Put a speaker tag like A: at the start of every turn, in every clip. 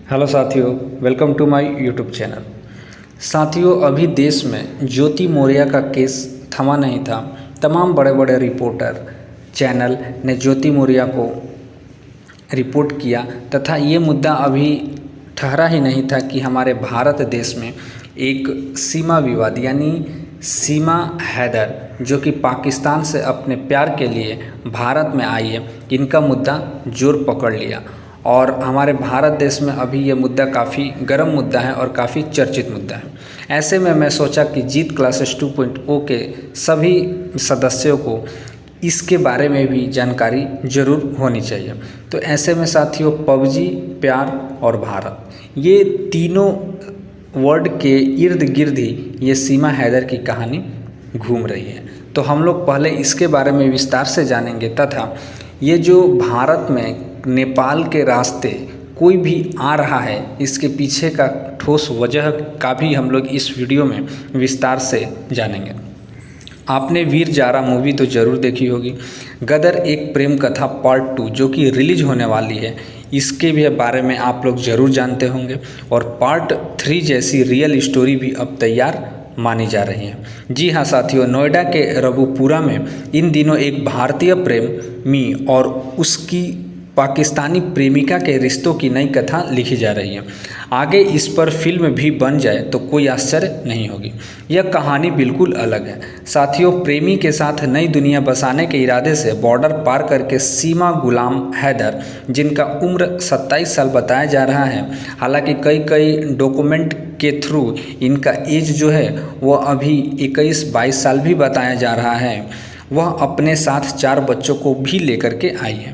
A: Hello साथियों, welcome to my YouTube channel. साथियों, अभी देश में ज्योति मौर्य का केस थमा नहीं था। तमाम बड़े बड़े रिपोर्टर चैनल ने ज्योति मौर्य को रिपोर्ट किया तथा ये मुद्दा अभी ठहरा ही नहीं था कि हमारे भारत देश में एक सीमा विवाद यानी सीमा हैदर जो कि पाकिस्तान से अपने प्यार के लिए भारत में आई है, इनका मुद्दा जोर पकड़ लिया और हमारे भारत देश में अभी ये मुद्दा काफ़ी गर्म मुद्दा है और काफ़ी चर्चित मुद्दा है। ऐसे में मैं सोचा कि जीत क्लासेस 2.0 के सभी सदस्यों को इसके बारे में भी जानकारी जरूर होनी चाहिए। तो ऐसे में साथियों, पबजी, प्यार और भारत, ये तीनों वर्ड के इर्द गिर्द ही ये सीमा हैदर की कहानी घूम रही है। तो हम लोग पहले इसके बारे में विस्तार से जानेंगे तथा ये जो भारत में नेपाल के रास्ते कोई भी आ रहा है, इसके पीछे का ठोस वजह का भी हम लोग इस वीडियो में विस्तार से जानेंगे। आपने वीर जारा मूवी तो ज़रूर देखी होगी। गदर एक प्रेम कथा पार्ट 2 जो कि रिलीज होने वाली है, इसके भी बारे में आप लोग ज़रूर जानते होंगे और पार्ट 3 जैसी रियल स्टोरी भी अब तैयार मानी जा रही है। जी हाँ साथियों, नोएडा के रबुपुरा में इन दिनों एक भारतीय प्रेमी और उसकी पाकिस्तानी प्रेमिका के रिश्तों की नई कथा लिखी जा रही है। आगे इस पर फिल्म भी बन जाए तो कोई आश्चर्य नहीं होगी। यह कहानी बिल्कुल अलग है साथियों। प्रेमी के साथ नई दुनिया बसाने के इरादे से बॉर्डर पार करके सीमा गुलाम हैदर, जिनका उम्र 27 साल बताया जा रहा है, हालांकि कई डॉक्यूमेंट के थ्रू इनका एज जो है वो अभी 21-22 साल भी बताया जा रहा है, वह अपने साथ 4 बच्चों को भी लेकर के आई है।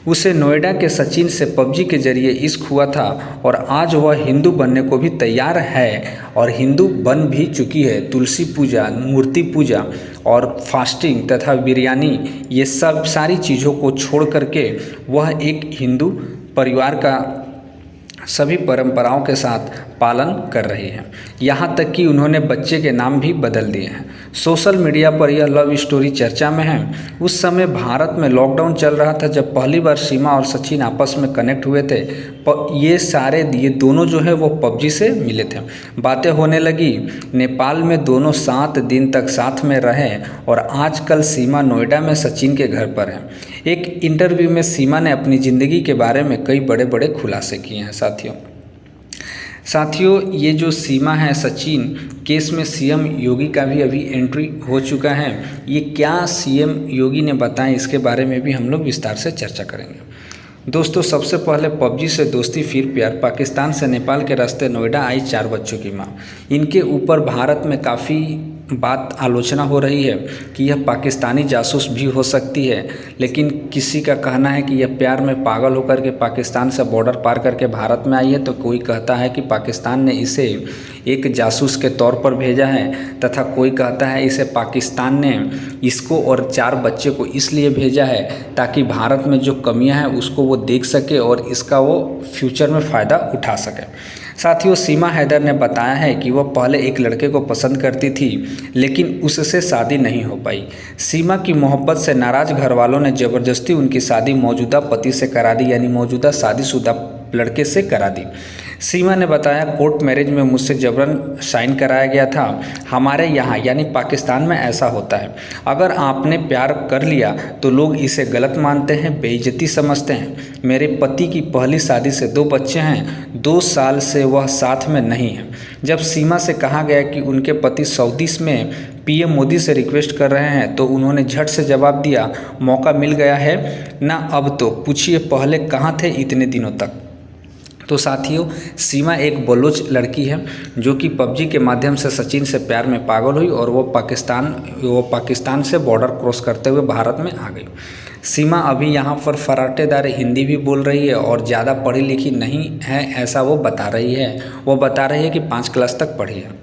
A: उसे नोएडा के सचिन से पबजी के जरिए इश्क हुआ था और आज वह हिंदू बनने को भी तैयार है और हिंदू बन भी चुकी है। तुलसी पूजा, मूर्ति पूजा और फास्टिंग तथा बिरयानी, ये सब सारी चीज़ों को छोड़ करके वह एक हिंदू परिवार का सभी परंपराओं के साथ पालन कर रही है। यहाँ तक कि उन्होंने बच्चे के नाम भी बदल दिए हैं। सोशल मीडिया पर यह लव स्टोरी चर्चा में है। उस समय भारत में लॉकडाउन चल रहा था जब पहली बार सीमा और सचिन आपस में कनेक्ट हुए थे। ये दोनों जो है वो पबजी से मिले थे। बातें होने लगी। नेपाल में दोनों 7 दिन तक साथ में रहे और आजकल सीमा नोएडा में सचिन के घर पर है। एक इंटरव्यू में सीमा ने अपनी ज़िंदगी के बारे में कई बड़े बड़े खुलासे किए हैं साथियों, ये जो सीमा है सचिन केस में सीएम योगी का भी अभी एंट्री हो चुका है। ये क्या सीएम योगी ने बताया, इसके बारे में भी हम लोग विस्तार से चर्चा करेंगे। दोस्तों, सबसे पहले पबजी से दोस्ती फिर प्यार। पाकिस्तान से नेपाल के रास्ते नोएडा आई 4 बच्चों की मां। इनके ऊपर भारत में काफ़ी बात आलोचना हो रही है कि यह पाकिस्तानी जासूस भी हो सकती है, लेकिन किसी का कहना है कि यह प्यार में पागल होकर के पाकिस्तान से बॉर्डर पार करके भारत में आई है, तो कोई कहता है कि पाकिस्तान ने इसे एक जासूस के तौर पर भेजा है तथा कोई कहता है इसे पाकिस्तान ने इसको और 4 बच्चे को इसलिए भेजा है ताकि भारत में जो कमियां हैं उसको वो देख सके और इसका वो फ्यूचर में फ़ायदा उठा सके। साथियों, सीमा हैदर ने बताया है कि वह पहले एक लड़के को पसंद करती थी लेकिन उससे शादी नहीं हो पाई। सीमा की मोहब्बत से नाराज़ घर वालों ने ज़बरदस्ती उनकी शादी मौजूदा पति से करा दी, यानी मौजूदा शादीशुदा लड़के से करा दी। सीमा ने बताया, कोर्ट मैरिज में मुझसे जबरन साइन कराया गया था। हमारे यहाँ यानी पाकिस्तान में ऐसा होता है, अगर आपने प्यार कर लिया तो लोग इसे गलत मानते हैं, बेइज्जती समझते हैं। मेरे पति की पहली शादी से 2 बच्चे हैं, 2 साल से वह साथ में नहीं है। जब सीमा से कहा गया कि उनके पति सऊदी में पीएम मोदी से रिक्वेस्ट कर रहे हैं तो उन्होंने झट से जवाब दिया, मौका मिल गया है ना, अब तो पूछिए पहले कहाँ थे इतने दिनों तक। तो साथियों, सीमा एक बलोच लड़की है जो कि पबजी के माध्यम से सचिन से प्यार में पागल हुई और वो पाकिस्तान से बॉर्डर क्रॉस करते हुए भारत में आ गई। सीमा अभी यहाँ पर फराटेदार हिंदी भी बोल रही है और ज़्यादा पढ़ी लिखी नहीं है ऐसा वो बता रही है। वो बता रही है कि 5 क्लास तक पढ़ी है।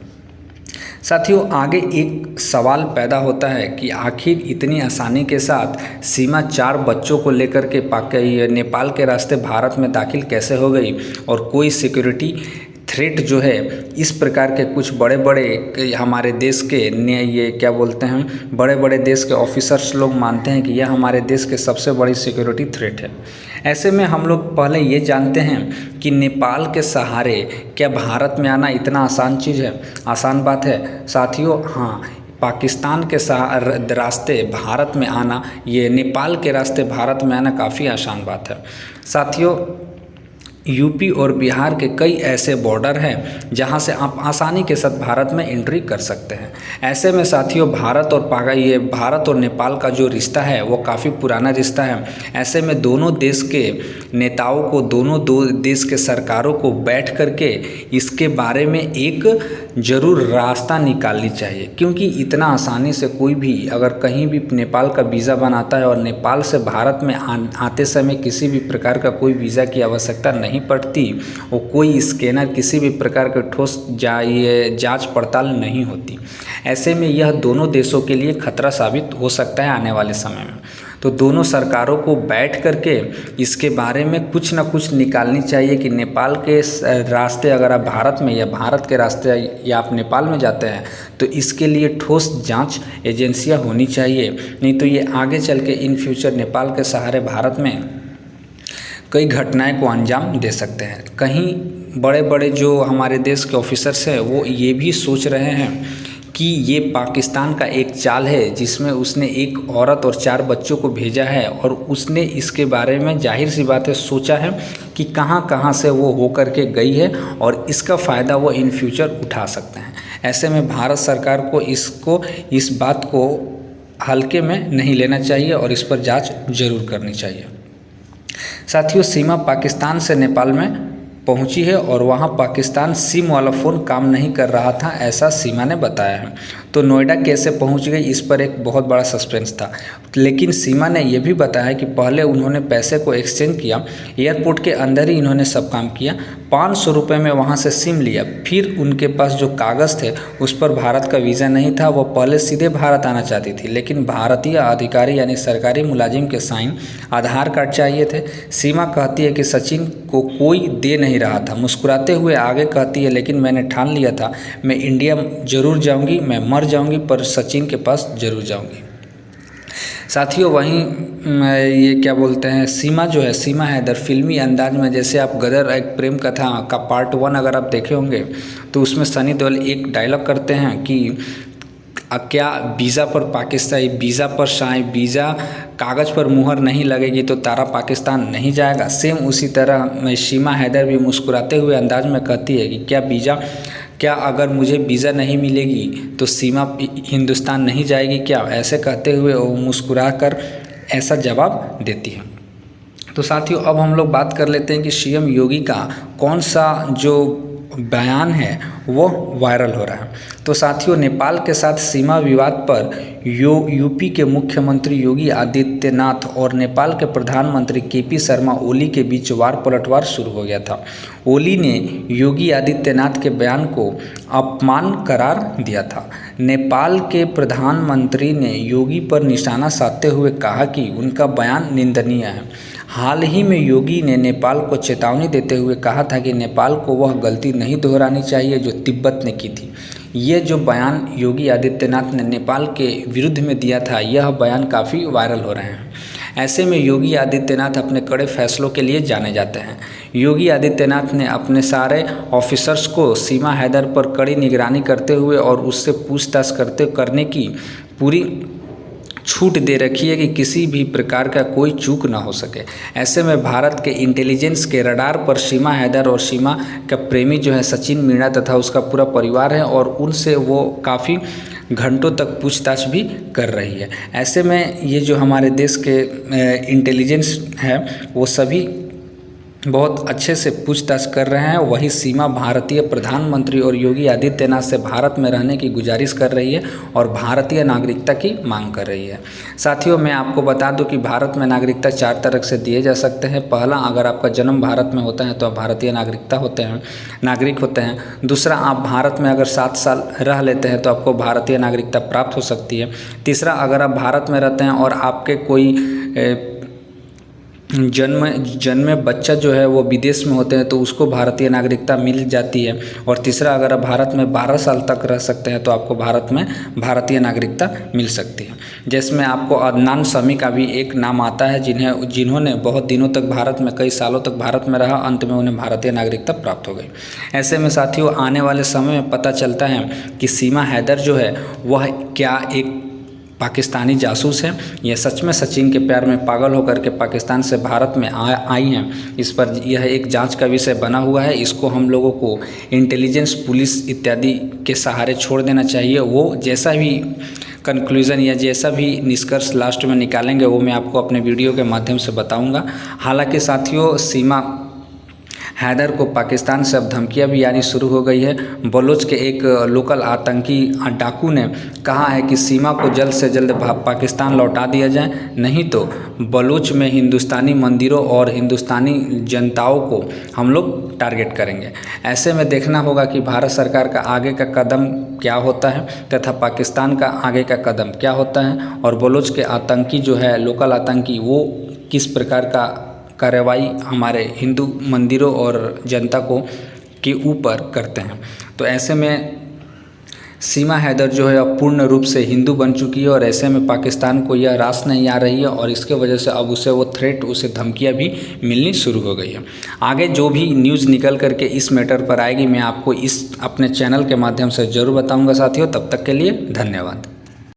A: साथियों, आगे एक सवाल पैदा होता है कि आखिर इतनी आसानी के साथ सीमा 4 बच्चों को लेकर के नेपाल के रास्ते भारत में दाखिल कैसे हो गई और कोई सिक्योरिटी थ्रेट जो है, इस प्रकार के कुछ बड़े बड़े हमारे देश के ये क्या बोलते हैं, बड़े बड़े देश के ऑफिसर्स लोग मानते हैं कि यह हमारे देश के सबसे बड़ी सिक्योरिटी थ्रेट है। ऐसे में हम लोग पहले ये जानते हैं कि नेपाल के सहारे क्या भारत में आना इतना आसान चीज़ है, आसान बात है साथियों? हाँ, पाकिस्तान के रास्ते भारत में आना, ये नेपाल के रास्ते भारत में आना काफ़ी आसान बात है साथियों। यूपी और बिहार के कई ऐसे बॉर्डर हैं जहां से आप आसानी के साथ भारत में एंट्री कर सकते हैं। ऐसे में साथियों भारत और नेपाल का जो रिश्ता है वो काफ़ी पुराना रिश्ता है। ऐसे में दोनों देश के नेताओं को, दो देश के सरकारों को बैठ करके इसके बारे में एक ज़रूर रास्ता निकालनी चाहिए, क्योंकि इतना आसानी से कोई भी अगर कहीं भी नेपाल का वीज़ा बनाता है और नेपाल से भारत में आते समय किसी भी प्रकार का कोई वीज़ा की आवश्यकता नहीं पड़ती, वो कोई स्कैनर, किसी भी प्रकार के ठोस जांच पड़ताल नहीं होती। ऐसे में यह दोनों देशों के लिए खतरा साबित हो सकता है आने वाले समय में। तो दोनों सरकारों को बैठ करके इसके बारे में कुछ ना कुछ निकालनी चाहिए कि नेपाल के रास्ते अगर आप भारत में या भारत के रास्ते या आप नेपाल में जाते हैं तो इसके लिए ठोस जांच एजेंसियां होनी चाहिए। नहीं तो ये आगे चल के इन फ्यूचर नेपाल के सहारे भारत में कई घटनाएं को अंजाम दे सकते हैं। कहीं बड़े बड़े जो हमारे देश के ऑफिसर्स हैं वो ये भी सोच रहे हैं कि ये पाकिस्तान का एक चाल है जिसमें उसने एक औरत और 4 बच्चों को भेजा है और उसने इसके बारे में जाहिर सी बात है सोचा है कि कहां कहां से वो होकर के गई है और इसका फ़ायदा वो इन फ्यूचर उठा सकते हैं। ऐसे में भारत सरकार को इस बात को हल्के में नहीं लेना चाहिए और इस पर जांच जरूर करनी चाहिए। साथियों सीमा पाकिस्तान से नेपाल में पहुंची है और वहां पाकिस्तान सिम वाला फ़ोन काम नहीं कर रहा था, ऐसा सीमा ने बताया है। तो नोएडा कैसे पहुंच गई, इस पर एक बहुत बड़ा सस्पेंस था, लेकिन सीमा ने यह भी बताया कि पहले उन्होंने पैसे को एक्सचेंज किया, एयरपोर्ट के अंदर ही इन्होंने सब काम किया, 500 रुपये में वहाँ से सिम लिया। फिर उनके पास जो कागज़ थे उस पर भारत का वीज़ा नहीं था, वो पहले सीधे भारत आना चाहती थी, लेकिन भारतीय अधिकारी यानी सरकारी मुलाजिम के साइन आधार कार्ड चाहिए थे। सीमा कहती है कि सचिन को कोई दे नहीं रहा था, मुस्कुराते हुए आगे कहती है लेकिन मैंने ठान लिया था मैं इंडिया ज़रूर जाऊंगी, मैं मर जाऊंगी पर सचिन के पास ज़रूर जाऊंगी। साथियों वहीं ये क्या बोलते हैं, सीमा जो है, सीमा हैदर फिल्मी अंदाज में, जैसे आप गदर एक प्रेम कथा का पार्ट 1 अगर आप देखे होंगे तो उसमें सनी देओल एक डायलॉग करते हैं कि क्या वीज़ा पर पाकिस्तान, वीज़ा कागज़ पर मुहर नहीं लगेगी तो तारा पाकिस्तान नहीं जाएगा। सेम उसी तरह सीमा हैदर भी मुस्कुराते हुए अंदाज में कहती है कि क्या अगर मुझे वीज़ा नहीं मिलेगी तो सीमा हिंदुस्तान नहीं जाएगी क्या, ऐसे कहते हुए वो मुस्कुरा कर ऐसा जवाब देती है। तो साथियों अब हम लोग बात कर लेते हैं कि सीएम योगी का कौन सा जो बयान है वो वायरल हो रहा है। तो साथियों नेपाल के साथ सीमा विवाद पर यूपी के मुख्यमंत्री योगी आदित्यनाथ और नेपाल के प्रधानमंत्री केपी शर्मा ओली के बीच वार पलटवार शुरू हो गया था। ओली ने योगी आदित्यनाथ के बयान को अपमान करार दिया था। नेपाल के प्रधानमंत्री ने योगी पर निशाना साधते हुए कहा कि उनका बयान निंदनीय है। हाल ही में योगी ने नेपाल को चेतावनी देते हुए कहा था कि नेपाल को वह गलती नहीं दोहरानी चाहिए जो तिब्बत ने की थी। ये जो बयान योगी आदित्यनाथ ने नेपाल के विरुद्ध में दिया था, यह बयान काफ़ी वायरल हो रहे हैं। ऐसे में योगी आदित्यनाथ अपने कड़े फैसलों के लिए जाने जाते हैं। योगी आदित्यनाथ ने अपने सारे ऑफिसर्स को सीमा हैदर पर कड़ी निगरानी करते हुए और उससे पूछताछ करने की पूरी छूट दे रखी है कि किसी भी प्रकार का कोई चूक ना हो सके। ऐसे में भारत के इंटेलिजेंस के रडार पर सीमा हैदर और सीमा का प्रेमी जो है सचिन मीणा तथा उसका पूरा परिवार है और उनसे वो काफ़ी घंटों तक पूछताछ भी कर रही है। ऐसे में ये जो हमारे देश के इंटेलिजेंस है वो सभी बहुत अच्छे से पूछताछ कर रहे हैं। वही सीमा भारतीय प्रधानमंत्री और योगी आदित्यनाथ से भारत में रहने की गुजारिश कर रही है और भारतीय नागरिकता की मांग कर रही है। साथियों मैं आपको बता दूं कि भारत में नागरिकता 4 तरह से दिए जा सकते हैं। पहला, अगर आपका जन्म भारत में होता है तो आप भारतीय नागरिक होते हैं। दूसरा, आप भारत में अगर 7 साल रह लेते हैं तो आपको भारतीय नागरिकता प्राप्त हो सकती है। तीसरा, अगर आप भारत में रहते हैं और आपके कोई जन्मे बच्चा जो है वो विदेश में होते हैं तो उसको भारतीय नागरिकता मिल जाती है। और तीसरा, अगर आप भारत में 12 साल तक रह सकते हैं तो आपको भारत में भारतीय नागरिकता मिल सकती है। जिसमें आपको अदनान शमी का भी एक नाम आता है, जिन्होंने बहुत दिनों तक भारत में, कई सालों तक भारत में रहा, अंत में उन्हें भारतीय नागरिकता प्राप्त हो गई। ऐसे में साथियों, आने वाले समय में पता चलता है कि सीमा हैदर जो है वह क्या एक पाकिस्तानी जासूस है या सच में सचिन के प्यार में पागल होकर के पाकिस्तान से भारत में आई हैं। इस पर यह एक जांच का विषय बना हुआ है। इसको हम लोगों को इंटेलिजेंस, पुलिस इत्यादि के सहारे छोड़ देना चाहिए। वो जैसा भी कंक्लूज़न या जैसा भी निष्कर्ष लास्ट में निकालेंगे वो मैं आपको अपने वीडियो के माध्यम से बताऊंगा। हालांकि साथियों, सीमा हैदर को पाकिस्तान से अब धमकियां भी आनी शुरू हो गई है। बलोच के एक लोकल आतंकी डाकू ने कहा है कि सीमा को जल्द से जल्द पाकिस्तान लौटा दिया जाए, नहीं तो बलोच में हिंदुस्तानी मंदिरों और हिंदुस्तानी जनताओं को हम लोग टारगेट करेंगे। ऐसे में देखना होगा कि भारत सरकार का आगे का कदम क्या होता है तथा पाकिस्तान का आगे का कदम क्या होता है, और बलोच के आतंकी जो है, लोकल आतंकी, वो किस प्रकार का कार्रवाई हमारे हिंदू मंदिरों और जनता को के ऊपर करते हैं। तो ऐसे में सीमा हैदर जो है अब पूर्ण रूप से हिंदू बन चुकी है और ऐसे में पाकिस्तान को यह रास नहीं आ रही है और इसके वजह से अब उसे वो थ्रेट, उसे धमकियां भी मिलनी शुरू हो गई है। आगे जो भी न्यूज़ निकल करके इस मैटर पर आएगी मैं आपको इस अपने चैनल के माध्यम से ज़रूर बताऊंगा साथियों। तब तक के लिए धन्यवाद।